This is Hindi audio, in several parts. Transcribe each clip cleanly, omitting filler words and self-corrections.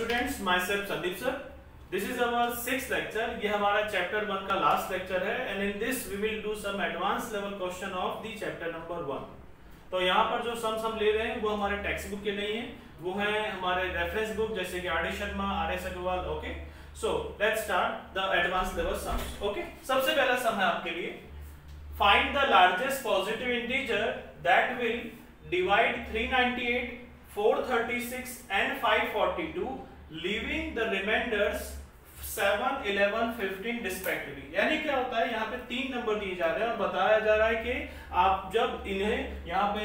students, myself Sandeep sir. This is our 6th lecture. ये हमारा chapter 1 का last lecture है and in this we will do some advanced level question of the chapter number 1. तो यहाँ पर जो sums हम ले रहे हैं वो हमारे टेक्स्ट बुक के नहीं है, वो है हमारे रेफरेंस बुक जैसे कि R D Sharma, R S Agarwal. Okay, so let's start the advance level sums. Okay, सबसे पहला सम है आपके लिए, find the largest positive integer that will divide 398, 436 and 542 leaving the remainders 7, 11, 15 respectively. यानी क्या होता है, यहाँ पे तीन नंबर दिए जा रहे हैं और बताया जा रहा है कि आप जब इन्हें यहाँ पे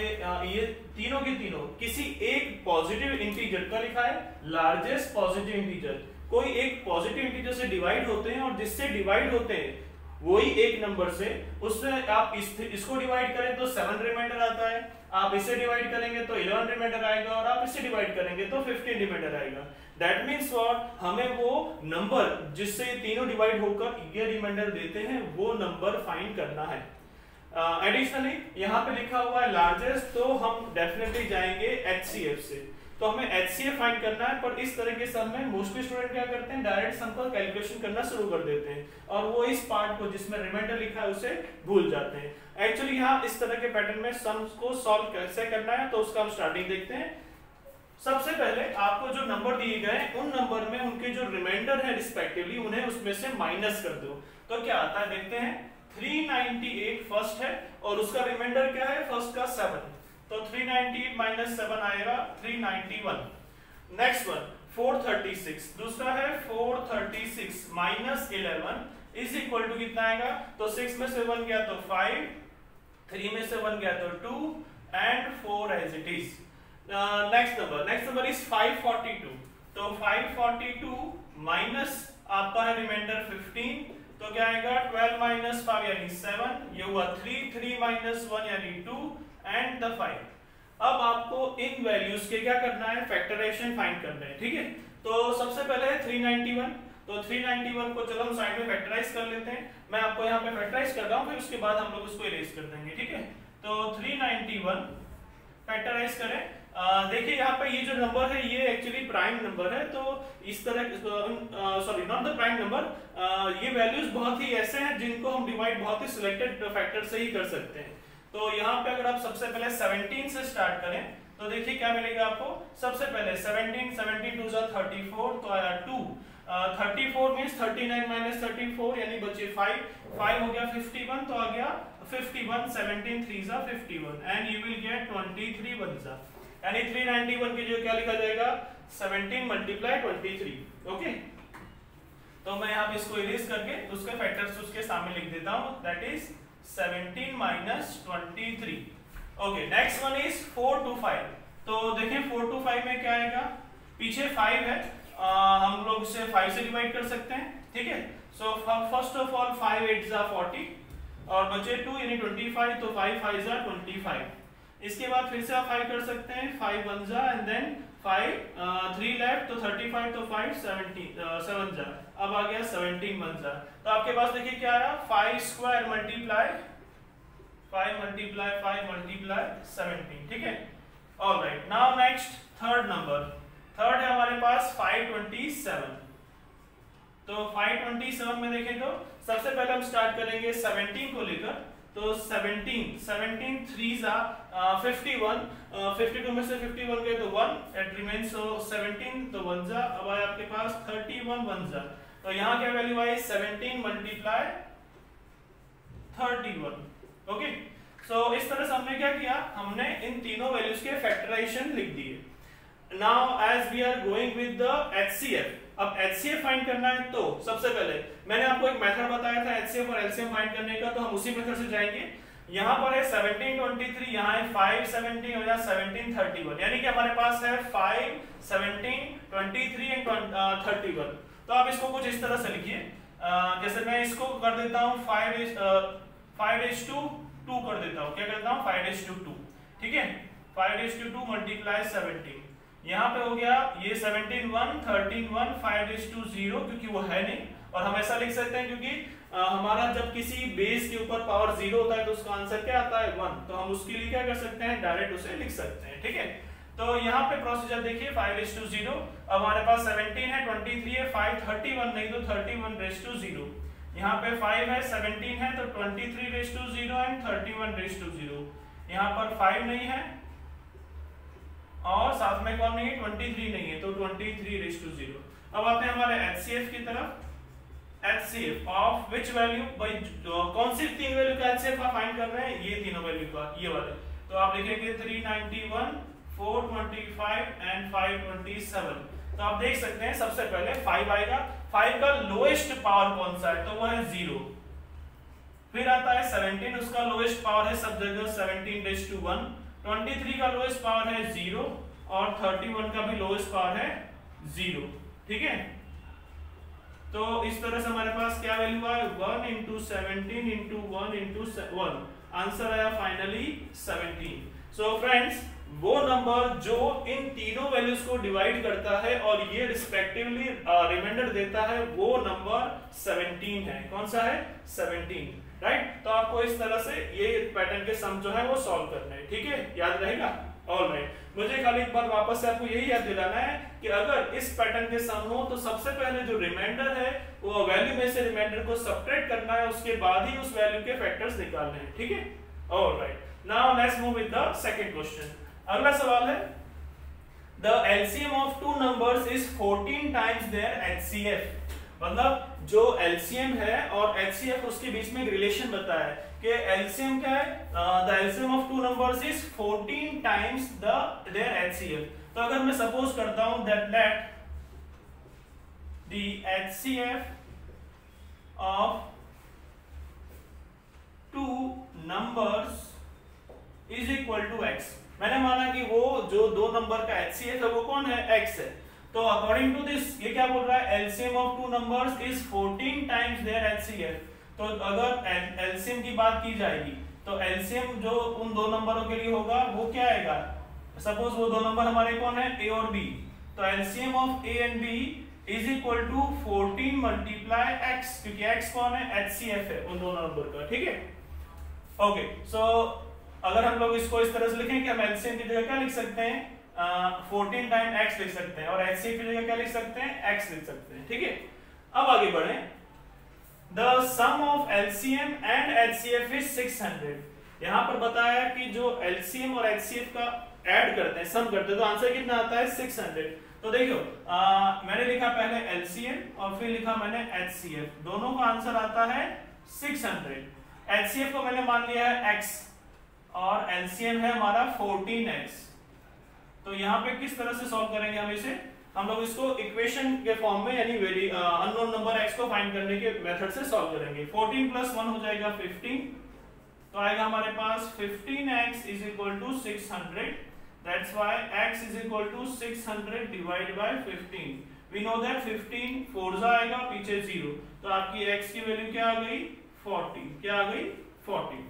ये तीनों के तीनों किसी एक पॉजिटिव इंटीजर का लिखा है, लार्जेस्ट पॉजिटिव इंटीजर, कोई एक पॉजिटिव इंटीजर से डिवाइड होते हैं और जिससे डिवाइड होते हैं वही एक नंबर से, उससे आप इसको डिवाइड करें तो 7 रिमाइंडर आता है, आप इसे डिवाइड करेंगे तो 11 रिमाइंडर आएगा और आप इसे डिवाइड करेंगे तो 15 रिमाइंडर आएगा. दैट मींस व्हाट, हमें वो नंबर जिससे तीनों डिवाइड होकर ये रिमाइंडर देते हैं वो नंबर फाइंड करना है. एडिशनली यहाँ पे लिखा हुआ है लार्जेस्ट, तो हम डेफिनेटली जाएंगे HCF से. तो हमें HCF फाइंड करना है, पर इस तरह के सम में मोस्टली स्टूडेंट क्या करते हैं, डायरेक्ट सम का कैलकुलेशन करना शुरू कर देते हैं और वो इस पार्ट को जिसमें रिमाइंडर लिखा है उसे भूल जाते हैं. एक्चुअली यहाँ इस तरह के पैटर्न में सम्स को सॉल्व कैसे करना है तो उसका हम स्टार्टिंग देखते हैं. सबसे पहले आपको जो नंबर दिए गए उन नंबर में उनके जो रिमाइंडर है रिस्पेक्टिवली उन्हें उसमें से माइनस कर दो. तो क्या आता है देखते हैं. 398 फर्स्ट है और उसका रिमाइंडर क्या है, फर्स्ट का 7, तो 398 माइनस 7 आएगा 391. नेक्स्ट वन 436, दूसरा है 436 माइनस 11 इज इक्वल टू कितना आएगा, तो 6 में से 1 गया तो 5, 3 में से 1 गया तो 2 and 4 as it is. Next number is 542, तो 542 माइनस आपका है रिमाइंडर 15, तो क्या आएगा 12 माइनस 5 यानी 7, ये हुआ 3 माइनस 1 यानी 2 एंड द 5. अब आपको इन वैल्यूज के क्या करना है, फैक्टराइजेशन फाइंड करना है. ठीक है, तो सबसे पहले है 391, तो 391 को चलो हम साइड में फैक्टराइज कर लेते हैं. मैं आपको यहाँ पे फैक्टराइज कर रहा हूँ, फिर उसके बाद हम लोग उसको इरेज कर देंगे. ठीक है, तो 391 फैक्टराइज करें. देखिए यहाँ पे ये जो नंबर है ये एक्चुअली प्राइम नंबर है, तो इस तरह sorry not the prime number, ये वैल्यूज बहुत ही ऐसे हैं जिनको हम डिवाइड बहुत ही सिलेक्टेड फैक्टर से ही कर सकते हैं. तो यहाँ पे अगर आप सबसे पहले 17 से स्टार्ट करें तो देखिए क्या मिलेगा आपको. सबसे पहले 17 2 34, तो आया 2. 34 मींस 39 माइनस 34 यानी बचे 5 हो गया 51, तो आ गया 51. 17 3 51 एंड यू विल गेट 23 1 यानी 391 के जो क्या लिखा जाएगा 17 मल्टीप्लाई 23. ओके, तो मैं यहाँ पे इसको इरेज करके उसके फैक्टर्स उसके सामने लिख देता हूँ, that is 17 minus 23. Okay, next one is 425. तो देखिए 425 में क्या आएगा, पीछे 5 है, हम लोग इसे 5 से डिवाइड कर सकते हैं. ठीक है, सो फर्स्ट ऑफ ऑल 5 8 40 और बचे 2 यानी 25, तो 5 5 25. इसके बाद फिर से आप 5 कर सकते हैं, 5 1 एंड देन 5 3 लेफ्ट, तो 35, तो 5 7 जा, अब आ गया 17 1 जा. तो आपके पास देखिए क्या आया, 5 स्क्वायर मल्टीप्लाई 5 मल्टीप्लाई 5 मल्टीप्लाई 17. ठीक है, ऑलराइट. नाउ नेक्स्ट थर्ड है हमारे पास 527. तो 527 में देखें तो सबसे पहले हम स्टार्ट करेंगे 17 को लेकर, तो 17 3 51, 52 में से 51 गए तो 1 इट रिमेन्स, सो 17 तो 1 जा, अब आया आपके पास 31 1 जा. तो यहाँ क्या वैल्यू आई 17 मल्टीप्लाई 31. ओके, सो इस तरह से हमने क्या किया, हमने इन तीनों वैल्यूज के फैक्टराइजेशन लिख दिए. Now as we are going with the HCF, अब HCF फाइंड करना है तो सबसे पहले मैंने आपको एक मेथड बताया था HCF और LCM फाइंड करने का, तो हम उसी मेथड से जाएंगे. यहाँ पर है 17 23, यहाँ है 5 17 और यहाँ 17 31, यानी कि हमारे पास है 5 17 23 एंड 31. तो आप इसको कुछ इस तरह से लिखिए, जैसे मैं इसको कर देता हूँ 5:2 कर देता हूँ. क्या करता हूँ 5:2. ठीक है, 5:2 मल्टीप्लाई 17, यहाँ पे हो गया ये 17 1 13 1 5:0 क्योंकि वो है नहीं, और हम ऐसा लिख सकते हैं क्योंकि हमारा जब किसी बेस के ऊपर पावर 0 होता है तो उसका आंसर क्या आता है 1, तो हम उसके लिए क्या कर सकते हैं, डायरेक्ट उसे लिख सकते हैं. ठीक है, तो यहाँ पे प्रोसीजर देखिए 5:0। अब हमारे पास 17 है, 23 है, 5 31 नहीं तो 31:0। यहाँ पे 5 है, 17 है तो 23:0 एंड 31:0। यहाँ पर 5 नहीं है और साथ में कौन नहीं है, 23 नहीं है तो 23:0। अब आते हैं हमारे HCF की तरफ। HCF ऑफ विच वैल्यू, भाई कौन सी तीन वैल्यू का HCF आप फाइंड कर रहे हैं, ये तीनों वैल्यू का, ये वाले। तो आप लिखेंगे 391, 425 एंड 527। तो आप देख सकते हैं सबसे पहले 5 आएगा। 5 का लोएस्ट पावर कौन सा है, तो वो है 0। फिर आता है 17, उसका लोएस्ट पावर है सब जगह 17:1। 23 का लोएस्ट पावर है 0 और 31 का भी लोएस्ट पावर है 0। ठीक है, तो इस तरह से हमारे पास क्या वैल्यू है, 1 × 17 × 1 × 1। आंसर आया फाइनली 17। सो फ्रेंड्स, वो नंबर जो इन तीनों वैल्यूज को डिवाइड करता है और ये रिस्पेक्टिवली रिमाइंडर देता है, वो नंबर 17 है। कौन सा है, 17, राइट। तो आपको इस तरह से ये पैटर्न के सम जो है वो सॉल्व करना है। ठीक है, याद रहेगा। ऑलराइट, मुझे खाली एक बार वापस से आपको यही याद दिलाना है कि अगर इस पैटर्न के सम हो तो सबसे पहले जो रिमाइंडर है वो वैल्यू में से रिमाइंडर को सबट्रैक्ट करना है, उसके बाद ही उस वैल्यू के फैक्टर्स निकालने हैं। ठीक है, alright. Now let's move with the second question. अगला सवाल है, the LCM of two numbers is 14 times their HCF। मतलब जो LCM है और HCF उसके बीच में एक रिलेशन बताया है कि LCM क्या है, the LCM of two numbers is 14 times their HCF। तो अगर मैं सपोज करता हूं that the HCF of two numbers is equal to x। मैंने माना कि वो जो दो नंबर का HCF है वो कौन है, x है। तो अकॉर्डिंग टू दिस ये क्या बोल रहा है, LCM of two numbers is 14 times their HCF। तो अगर LCM की बात की जाएगी तो LCM जो उन दो नंबरों के लिए होगा वो क्या आएगा, सपोज वो दो नंबर हमारे कौन है, A और B। तो LCM of A and B is equal to 14 × x, क्योंकि x कौन है, HCF है उन दोनों नंबर का। ठीक है, ओके। सो अगर हम लोग इसको इस तरह से लिखें कि हम LCM की जगह क्या लिख सकते हैं, 14 टाइम x लिख सकते हैं और HCF की जगह क्या लिख सकते हैं, x लिख सकते हैं। ठीक है, अब आगे बढ़े। The sum of LCM and HCF is 600। यहाँ पर बताया कि जो LCM और HCF का ऐड करते हैं, सम करते हैं, तो आंसर कितना आता है, 600। तो देखो मैंने लिखा पहले LCM और फिर लिखा मैंने HCF, दोनों का आंसर आता है 600। HCF को मैंने मान लिया है x और LCM है हमारा 14x। तो यहाँ पे किस तरह से सॉल्व करेंगे हम इसे, हम लोग इसको इक्वेशन के फॉर्म में यानी अननोन नंबर x को फाइंड करने के मेथड से सॉल्व करेंगे। 14 + 1 हो जाएगा 15, तो आएगा हमारे पास 15x is equal to 600। That's why x is equal to 600 divide by 15। We know that 15 4 आएगा, पीछे 0, तो आपकी x की वैल्यू क्या आ गई, 40। क्या आ गई, 40।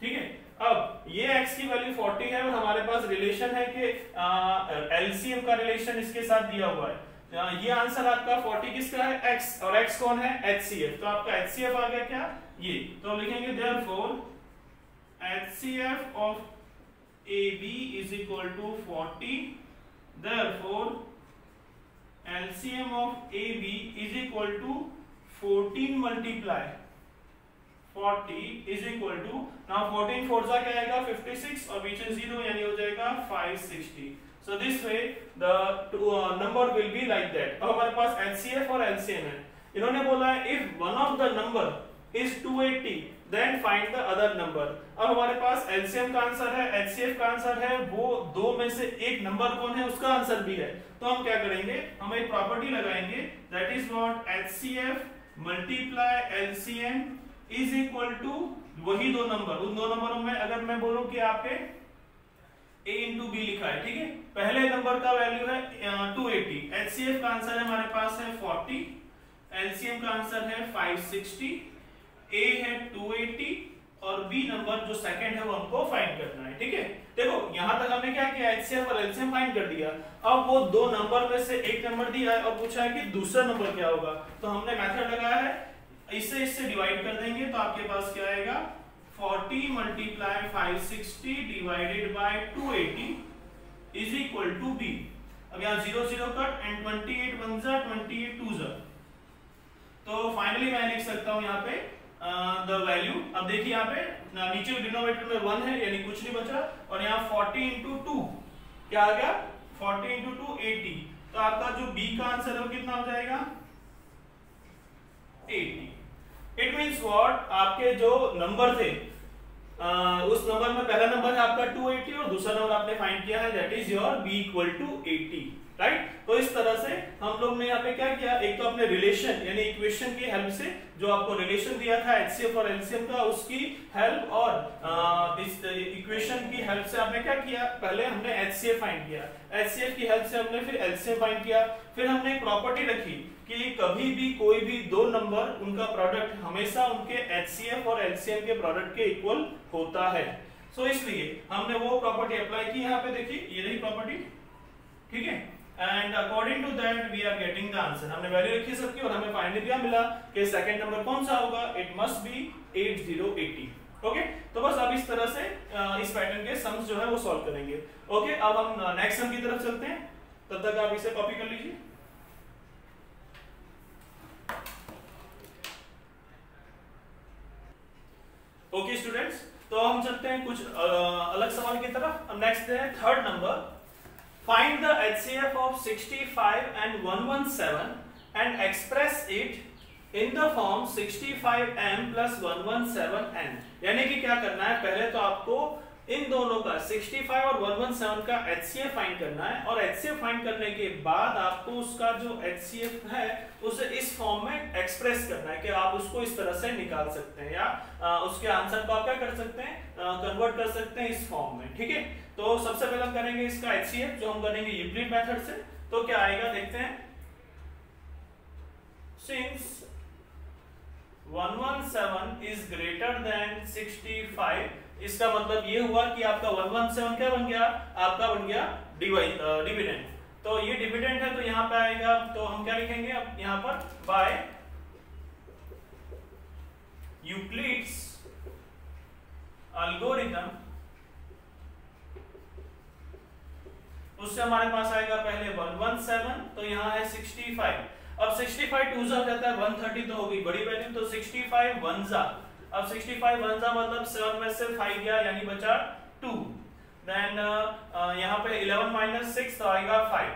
ठीक है, अब ये x की वैल्यू 40 है और हमारे पास रिलेशन है कि LCM का रिलेशन इसके साथ दिया हुआ है। ये आंसर आपका 40 किसका है, x, और x कौन है, HCF। तो आपका HCF आ गया क्या, ये। तो हम लिखेंगे therefore HCF of AB is equal to 40। Therefore LCM of AB is equal to 14 × 40 is equal to, now 14 4 क्या आएगा, 56 और पीछे 0 यानी हो जाएगा 560। So this way the number will be like that. अब हमारे पास HCF और LCM है। इन्होंने बोला है if one of the number is 280 then find the other number. अब हमारे पास LCM का आंसर है, HCF का आंसर है, वो दो में से एक नंबर कौन है उसका आंसर भी है। तो हम क्या करेंगे, हम एक प्रॉपर्टी लगाएंगे, that is what HCF × LCM is equal to वही दो नंबर, उन दो नंबरों में अगर मैं बोलूं कि आपके A × B लिखा है, ठीक है, पहले नंबर का वैल्यू है 280, HCF का आंसर है हमारे पास है 40, LCM का आंसर है 560, A है 280 और B नंबर जो सेकंड है वो हमको फाइंड करना है। ठीक है, देखो यहां तक हमने क्या किया, HCF और LCM फाइंड कर दिया। अब वो दो नंबर में से एक नंबर दिया है और पूछा है कि दूसरा नंबर क्या होगा। तो हमने मेथड लगाया है, इससे डिवाइड कर देंगे तो आपके पास क्या आएगा, 40 × 560 divided by 280 is equal to B. अब यहाँ 0 0 कट एंड 28 1 जा 28 2 जा, तो फाइनली मैं लिख सकता हूँ यहाँ पे द वैल्यू। अब देखिए यहाँ पे नीचे डिनोमिनेटर में 1 है यानी कुछ नहीं बचा, और यहाँ 40 इंटू 2 क्या आ गया, 40 इंटू 2 80। तो आपका जो बी का आंसर है वो कितना हो जाएगा, 80। इट मींस व्हाट, आपके जो नंबर थे उस नंबर में पहला नंबर है आपका 280 और दूसरा नंबर आपने फाइंड किया है that is your b equal to 80, right. तो इस तरह से हम लोग ने यहाँ पे क्या किया, एक तो अपने रिलेशन यानी इक्वेशन की हेल्प से, जो आपको रिलेशन दिया था एचसीएफ और एलसीएम का, उसकी हेल्प और इस इक्वेशन की हेल्प से आपने क्या किया, पहले हमने एचसीएफ फाइंड किया, एचसीएफ की हेल्प से हमने फिर एलसीएम फाइंड किया। फिर हमने एक प्रॉपर्टी रखी कि कभी भी कोई भी दो नंबर उनका प्रोडक्ट हमेशा उनके एचसीएफ और एलसीएम के प्रोडक्ट के इक्वल होता है। सो इसलिए हमने वो प्रॉपर्टी अप्लाई की, यहाँ पे देखिए ये रही प्रॉपर्टी, ठीक है। And according to that we are getting the answer. हमने वैल्यू रखी सबकी और हमें फाइनली क्या मिला कि सेकंड नंबर कौन सा होगा, इट मस्ट बी 8080। ओके, तो बस अब इस तरह से इस पैटर्न के सम्स जो है वो सॉल्व करेंगे। ओके, अब हम नेक्स्ट सम की तरफ चलते हैं, तब तक आप इसे कॉपी कर लीजिए। ओके स्टूडेंट्स, तो हम चलते हैं कुछ अलग सवाल की तरफ। अब नेक्स्ट है third number, find the HCF of 65 and 117 and express it in the form 65m plus 117n। यानी कि क्या करना है, पहले तो आपको इन दोनों का 65 और 117 का HCF फाइंड करना है, और HCF फाइंड करने के बाद आपको उसका जो HCF है उसे इस फॉर्म में एक्सप्रेस करना है कि आप उसको इस तरह से निकाल सकते हैं, या उसके आंसर को आप क्या कर सकते हैं, कन्वर्ट कर सकते हैं इस फॉर्म में, ठीक है। तो सबसे पहले हम करेंगे इसका HCF, जो हम करेंगे यूक्लिड मेथड से। तो क्या आएगा देखते हैं, सिंस 117 इज ग्रेटर देन 65, इसका मतलब ये हुआ कि आपका 117 क्या बन गया, आपका बन गया डिविडेंड। तो ये डिविडेंड है तो यहाँ पे आएगा, तो हम क्या लिखेंगे अब यहाँ पर, बाय यूक्लिड्स एल्गोरिथम। उससे हमारे पास आएगा पहले 117, तो यहाँ है 65। अब 65 2 जा जाता है 130, तो हो गई बड़ी वैल्यू, तो 65 1 जा, अब 65 1 जा मतलब 7 में से 5 गया यानी बचा 2। देन यहाँ पे 11 माइनस 6 तो आएगा 5।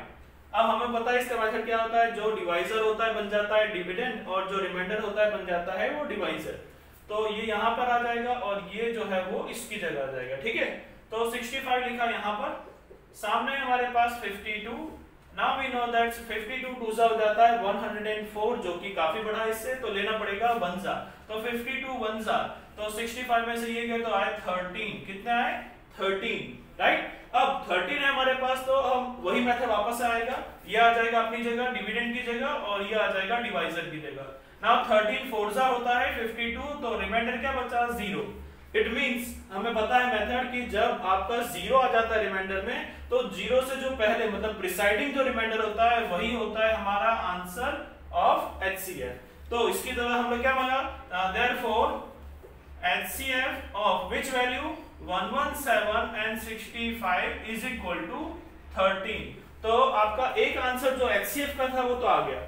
अब हमें पता है इसका मेथड क्या होता है, जो डिवाइजर होता है बन जाता है डिविडेंड, और जो रिमाइंडर होता है बन जाता है वो डिवाइजर। तो ये यहाँ पर आ जाएगा और ये जो है वो इसकी जगह आ जाएगा, ठीक है। तो 65 लिखा यहाँ पर, सामने हमारे पास 52। नाउ वी नो दैट 52 2 जा हो जाता है 104, जो कि काफी बड़ा है इससे, तो लेना पड़ेगा 1 जा। तो 52 1 जा, तो 65 में से ये गए तो आए 13, कितने आए 13, राइट। अब 13 है हमारे पास, तो हम वही मेथड वापस आएगा, ये आ जाएगा अपनी जगह डिविडेंड की जगह, और ये आ जाएगा डिवाइजर की जगह। नाउ 13 4 जा होता है 52, तो रिमाइंडर क्या बचा 0। इट मींस हमें पता है मेथड कि जब आपका 0 आ जाता है रिमाइंडर में, तो 0 से जो पहले मतलब प्रिसाइडिंग जो रिमाइंडर होता है वही होता है हमारा आंसर ऑफ HCF। तो इसकी तरह हम लोग क्या माना, therefore HCF of which value 117 and 65 is equal to 13। तो आपका एक आंसर जो HCF का था वो तो आ गया,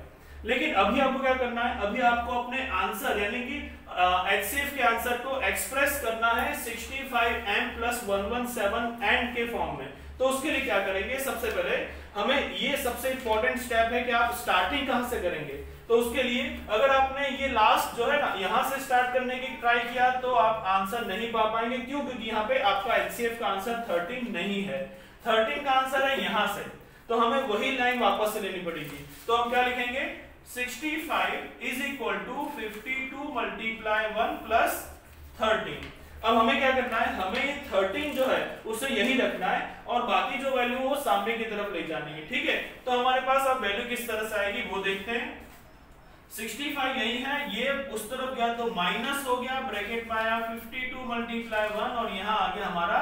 लेकिन अभी आपको क्या करना है, अभी आपको अपने आंसर यानी कि HCF के आंसर को एक्सप्रेस करना है 65m plus 117n के फॉर्म में। तो उसके लिए क्या करेंगे, सबसे पहले हमें ये सबसे इंपॉर्टेंट स्टेप है कि आप स्टार्टिंग कहां से करेंगे। तो उसके लिए अगर आपने ये लास्ट जो है ना यहां से स्टार्ट करने की ट्राई किया तो आप आंसर नहीं पा पाएंगे, क्यों, क्योंकि यहाँ पे आपका HCF का आंसर 13 नहीं है, 13 का आंसर है यहां से, तो हमें वही लाइन वापस से लेनी पड़ेगी। तो हम क्या लिखेंगे, 65 is equal to 52 multiply 1 plus 13। अब हमें क्या करना है, हमें 13 जो है उसे यही रखना है और बाकी जो वैल्यू वो सामने की तरफ ले जानी है, ठीक है। तो हमारे पास अब वैल्यू किस तरह से आएगी वो देखते हैं। 65 यही है, ये उस तरफ गया तो माइनस हो गया, ब्रैकेट में आया 52 multiply 1 और यहाँ आ गया हमारा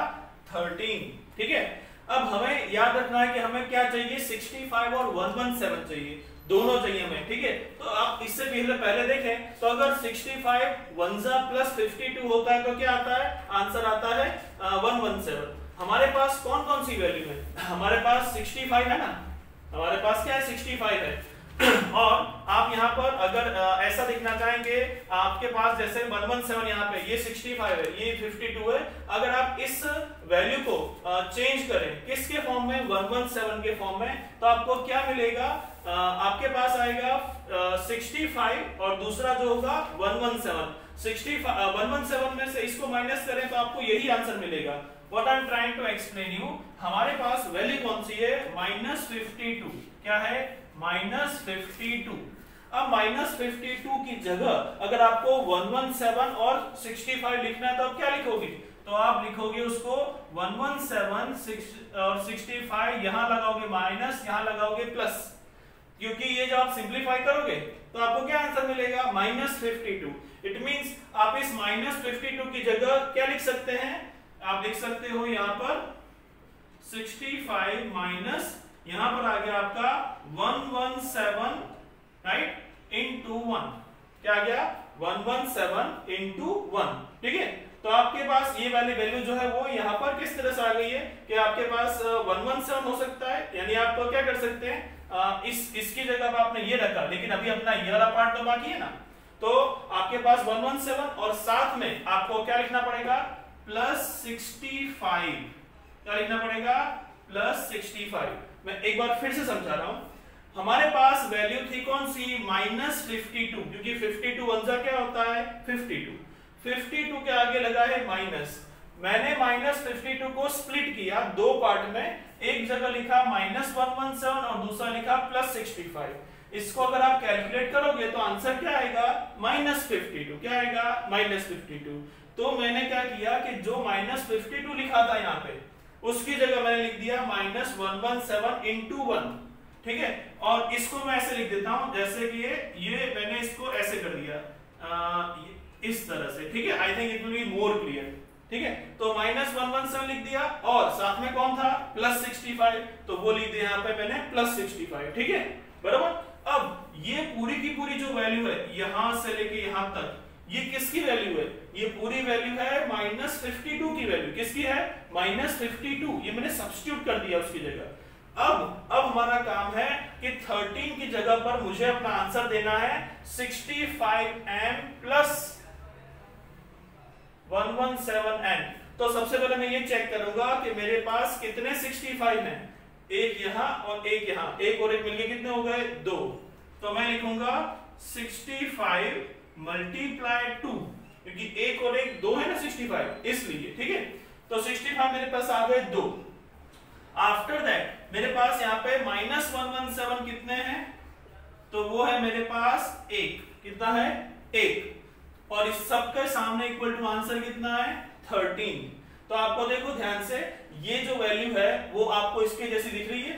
13, ठीक है। अब हमें याद रखना है कि हमें क्या चाहिए, 65 और 117 चाहिए, दोनों चाहिए हमें, ठीक है। तो आप इससे पहले देखें तो अगर 65 1 प्लस 52 होता है तो क्या आता है, आंसर आता है 117। हमारे पास कौन कौन सी वैल्यू है, हमारे पास 65 है ना, हमारे पास क्या है 65 है। और आप यहाँ पर अगर ऐसा देखना चाहेंगे, आपके पास जैसे 117 यहाँ पे, ये 65 है, ये 52 है, अगर आप इस वैल्यू को चेंज करें किसके फॉर्म में, 117 के फॉर्म में, तो आपको क्या मिलेगा, आपके पास आएगा 65 और दूसरा जो होगा 117। 117 में से इसको माइनस करें तो आपको यही आंसर मिलेगा। What I'm trying to explain you, हमारे पास वैल्यू कौन सी है, -52, क्या है -52। अब -52 की जगह अगर आपको 117 और 65 लिखना है तो आप क्या लिखोगे, तो आप लिखोगे उसको 117 और 65, यहां लगाओगे माइनस, यहां लगाओगे प्लस, क्योंकि ये जब आप सिंप्लीफाई करोगे तो आपको क्या आंसर मिलेगा, -52। इट मींस आप इस -52 की जगह क्या लिख सकते हैं, आप लिख सकते हो यहां पर 65 माइनस, यहां पर आ गया आपका 117 राइट इनटू 1, क्या आ गया 117 इनटू 1, ठीक है। तो आपके पास ये वाली वैल्यू जो है वो यहां पर किस तरह से आ गई है कि आपके पास 117 हो सकता है, यानी आप क्या कर सकते हैं, इसकी जगह पर आपने ये रखा, लेकिन अभी अपना ये वाला पार्ट तो बाकी है ना, तो आपके पास 117 और साथ में आपको क्या लिखना पड़ेगा, +65, क्या लिखना पड़ेगा, +65। मैं एक बार फिर से समझा रहा हूं, हमारे पास वैल्यू थी कौन सी, -52, क्योंकि 52 वंजा क्या होता है 52 के आगे लगा है माइनस। मैंने -52 को स्प्लिट किया दो पार्ट में, एक जगह लिखा -117 और दूसरा लिखा +65। इसको अगर आप कैलकुलेट करोगे तो आंसर क्या आएगा, -52, क्या आएगा -52। तो मैंने क्या किया कि जो -52 लिखा था यहाँ पे उसकी जगह मैंने लिख दिया -117 इनटू 1, ठीक है। और इसको मैं ऐसे लिख देता हूं जैसे कि ये मैंने इसको ऐसे कर दिया इस तरह से, ठीक है। I think it will be more clear, ठीक है। तो -117 लिख दिया और साथ में कौन था +65, तो वो लिख दिया यहाँ पे मैंने +65, ठीक है, बराबर। अब ये पूरी की पूरी जो वैल्यू है यहां से लेके यहां तक, ये किसकी वैल्यू है, ये पूरी वैल्यू है -52 की वैल्यू, किसकी है -52, ये मैंने सब्स्टिट्यूट कर दिया उसकी जगह। अब हमारा काम है कि 13 की जगह पर मुझे अपना आंसर देना है 65m प्लस 117n। तो सबसे पहले मैं ये चेक करूंगा कि मेरे पास कितने 65 हैं, एक यहां और एक यहां, एक और एक मिलके कितने हो गए 2। तो मैं लिखूंगा 65 मल्टीप्लाई 2, क्योंकि एक और एक 2 है ना 65, इसलिए, ठीक है। तो 65 मेरे पास आ गए 2। आफ्टर दैट मेरे पास यहाँ पे -117 कितने हैं, तो वो है मेरे पास 1, कितना है 1, और इस सब के सामने इक्वल टू आंसर कितना है 13। तो आपको देखो ध्यान से, ये जो वैल्यू है वो आपको इसके जैसी दिख रही है,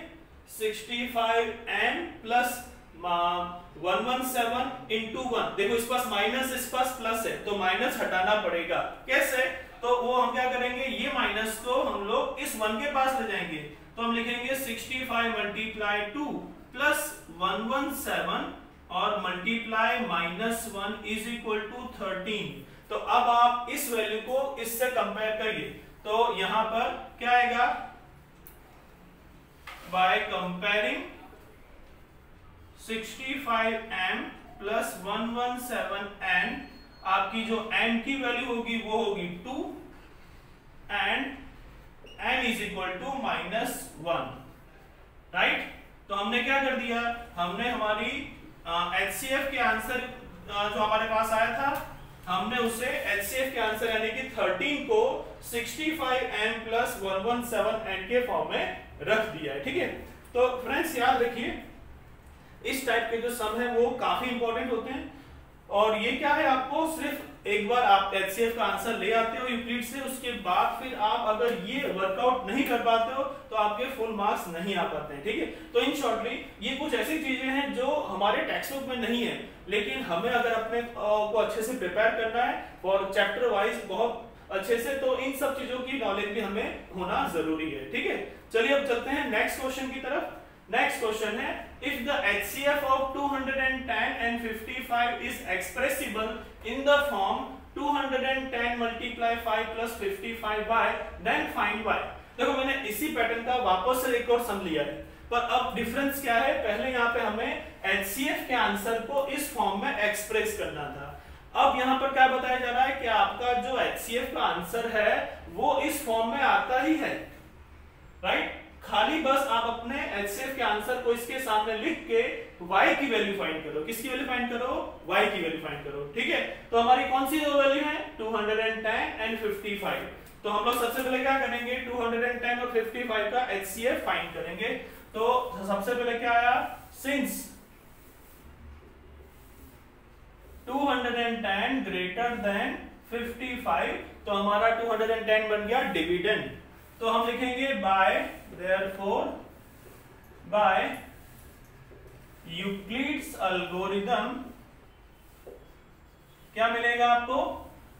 65m प्लस 117 इनटू 1। देखो इस पास माइनस, इस पास प्लस है, तो माइनस हटाना पड़ेगा, कैसे, तो वो हम क्या करेंगे, ये माइनस को हम लोग इस 1 के पास ले जाएंगे, तो हम लिखेंगे 65 मल्टीप्लाई 2 प्लस 117 और मल्टीप्लाई -1 इज इक्वल टू 13। तो अब आप इस वैल्यू को इससे कंपेयर करिए, तो यहां पर क्या आएगा, by comparing 65m plus 117n, आपकी जो n की वैल्यू होगी वो होगी 2 and n is equal to -1, right. तो हमने क्या कर दिया, हमने हमारी HCF के आंसर जो हमारे पास आया था, हमने उसे HCF के आंसर यानी कि 13 को 65m प्लस 117n के फॉर्म में रख दिया है, ठीक है। तो फ्रेंड्स याद रखिए, इस टाइप के जो सम है वो काफी इंपॉर्टेंट होते हैं, और ये क्या है, आपको सिर्फ एक बार आप HCF का आंसर ले आते हो यूक्लिड से, उसके बाद फिर आप अगर ये वर्कआउट नहीं कर पाते हो तो आपके फुल मार्क्स नहीं आ पाते हैं, ठीक है। तो इन शॉर्टली ये कुछ ऐसी चीजें हैं जो हमारे टेक्स्ट बुक में नहीं है, लेकिन हमें अगर अपने को अच्छे से प्रिपेयर करना है फॉर चैप्टर वाइज बहुत अच्छे से, तो इन सब चीजों की नॉलेज भी हमें होना जरूरी है, ठीक है। चलिए अब चलते हैं नेक्स्ट क्वेश्चन की तरफ। नेक्स्ट क्वेश्चन है, if the HCF of 210 and 55 is expressible in the form 210 multiply 5 plus 55y, then find y। देखो मैंने इसी पैटर्न का वापस से एक और सम लिया है, पर अब डिफरेंस क्या है, पहले यहाँ पे हमें HCF के आंसर को इस फॉर्म में एक्सप्रेस करना था। अब यहाँ पर क्या बताया जा रहा है कि आपका जो HCF का आंसर है वो इस फॉर्म में आता ही है, राइट। खाली बस आप अपने HCF के आंसर को इसके सामने लिख के y की वैल्यू फाइंड करो। किसकी वैल्यू फाइंड करो? y की वैल्यू फाइंड करो, ठीक है। तो हमारी कौन सी दो वैल्यू है? 210 एंड 55। तो हम लोग सबसे पहले क्या करेंगे, 210 और 55 का HCF फाइंड करेंगे। तो सबसे पहले क्या आया, सिंस 210 ग्रेटर देन 55, तो हमारा 210 बन गया डिविडेंड। तो हम लिखेंगे by, therefore by Euclid's algorithm क्या मिलेगा आपको,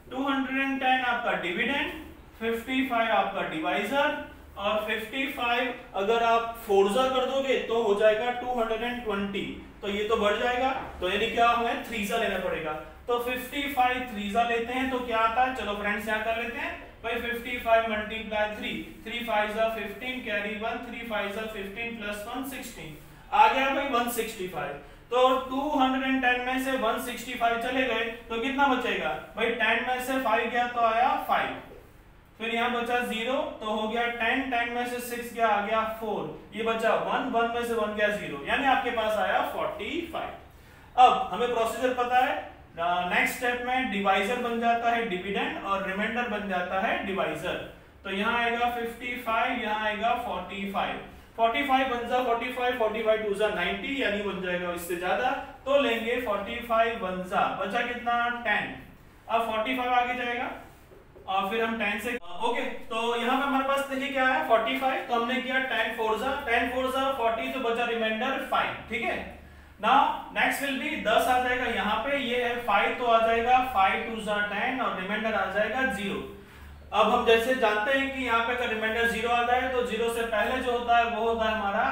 210 आपका डिविडेंड, 55 आपका डिवाइजर, और 55 अगर आप फोर्जा कर दोगे तो हो जाएगा 220, तो ये तो बढ़ जाएगा, तो यानी क्या हमें थ्रीजा लेना पड़ेगा। तो 55 थ्रीजा लेते हैं तो क्या आता है, चलो फ्रेंड्स यहाँ कर लेते हैं भाई, 55 मल्टीप्लाई 3, 3 5 जा 15, कैरी 1, 3 5 जा 15 प्लस 1 16, आ गया भाई 165। तो 210 में से 165 चले गए तो कितना बचेगा भाई, 10 में से 5 गया तो आया 5, फिर यहाँ बचा 0 तो हो गया 10, 10 में से 6 गया आ गया 4, ये बचा 1, 1 में से 1 गया 0, यानी आपके पास आया 45। अब हमें प्रोसीजर पता है, नेक्स्ट स्टेप में डिवाइजर बन जाता है डिविडेंड और रिमाइंडर बन जाता है डिवाइजर। तो यहाँ आएगा 55, यहाँ आएगा 45, 45 बन जा 45, 45 टू जा 90, यानी बन जाएगा इससे ज्यादा, तो लेंगे 45 बन जा, बचा कितना 10, अब 45 आगे जाएगा और फिर हम 10 से ओके। तो यहाँ पे हमारे पास देखिए क्या है 45, तो हमने किया 10 4 जा 40, तो बचा रिमाइंडर 5, ठीक है। नाउ नेक्स्ट विल बी 10 आ जाएगा यहाँ पे, ये है 5 तो आ जाएगा 5 2 जा 10 और रिमाइंडर आ जाएगा 0। अब हम जैसे जानते हैं कि यहाँ पे अगर रिमाइंडर 0 आ जाए तो 0 से पहले जो होता है वो होता है हमारा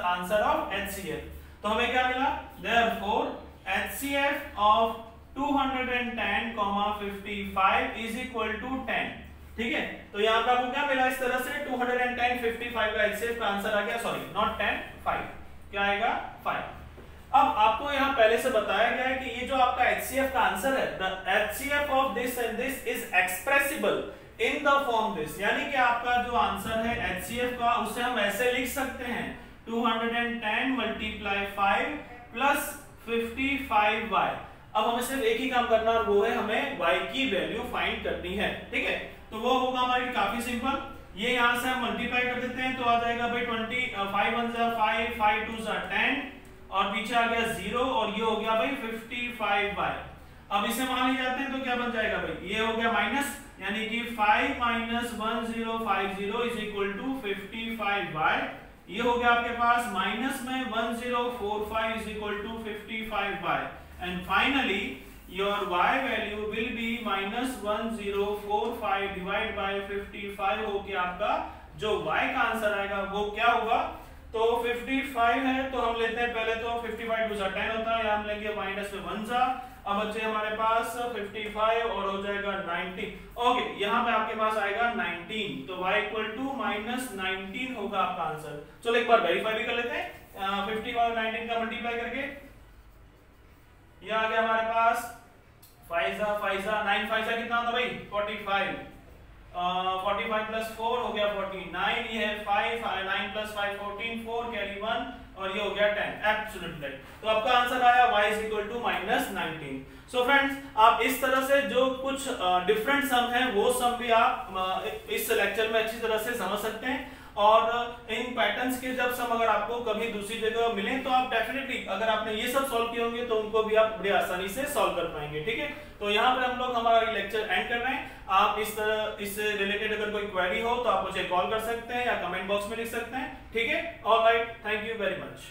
आंसर ऑफ HCF। तो हमें क्या मिला, therefore HCF of 210, 55 is equal to 10, ठीक है। तो यहाँ पे आपको क्या मिला, इस तरह से 210 55 का HCF का आंसर आ गया, सॉरी नॉट 10 5, क्या आएगा 5। अब आपको यहाँ पहले से बताया गया है कि ये जो आपका HCF का आंसर है, the HCF of this and this is expressible in the form this, यानी कि आपका जो आंसर है HCF का उसे हम ऐसे लिख सकते हैं 210 मल्टीप्लाई 5 प्लस 55y। अब हमें सिर्फ एक ही काम करना है, वो है हमें y की वैल्यू फाइंड करनी है, ठीक है। तो वो होगा हमारी काफी सिंपल, ये यहां से हम मल्टीप्लाई कर देते हैं तो आ जाएगा भाई 5 1 जा 5, 5 2 जा 10 और पीछे आ गया 0 और ये हो गया भाई 55y। अब इसे मान ले जाते हैं तो क्या बन जाएगा भाई, ये हो गया माइनस, यानी कि 5 minus 1050 is equal to 55y। ये हो गया आपके पास माइनस में 1045 is equal to 55y, and finally your y value will be minus 1045 divided by 55 हो के आपका जो y का आंसर आएगा वो क्या होगा, तो 55 है तो हम लेते हैं पहले तो 55 टू 10 होता है, हम लेंगे माइनस में 1 जा, अब बच्चे हमारे पास 55 और हो जाएगा 19, ओके यहाँ पे आपके पास आएगा 19, तो y इक्वल टू माइनस 19 होगा आपका आंसर। चलो एक बार वेरीफाई भी कर लेते हैं, 55 और 19 का मल्टीप्लाई करके ये आ गया हमारे पास 5 जा 9 5 जा कितना होता भाई 45, 45 प्लस 4 हो गया 49, ये है 5 9 प्लस 5 14, 4 कैरी 1 और ये हो गया 10, एब्सोल्यूट राइट। तो आपका आंसर आया y is equal to minus 19। So friends आप इस तरह से जो कुछ डिफरेंट सम है वो सम भी आप इस लेक्चर में अच्छी तरह से समझ सकते हैं, और इन पैटर्न्स के जब सम अगर आपको कभी दूसरी जगह मिले तो आप डेफिनेटली अगर आपने ये सब सॉल्व किए होंगे तो उनको भी आप बड़ी आसानी से सॉल्व कर पाएंगे, ठीक है। तो यहाँ पर हम लोग हमारा लेक्चर एंड कर रहे हैं। आप इससे रिलेटेड अगर कोई क्वेरी हो तो आप मुझे कॉल कर सकते हैं या कमेंट बॉक्स में लिख सकते हैं, ठीक है। Alright, thank you very much.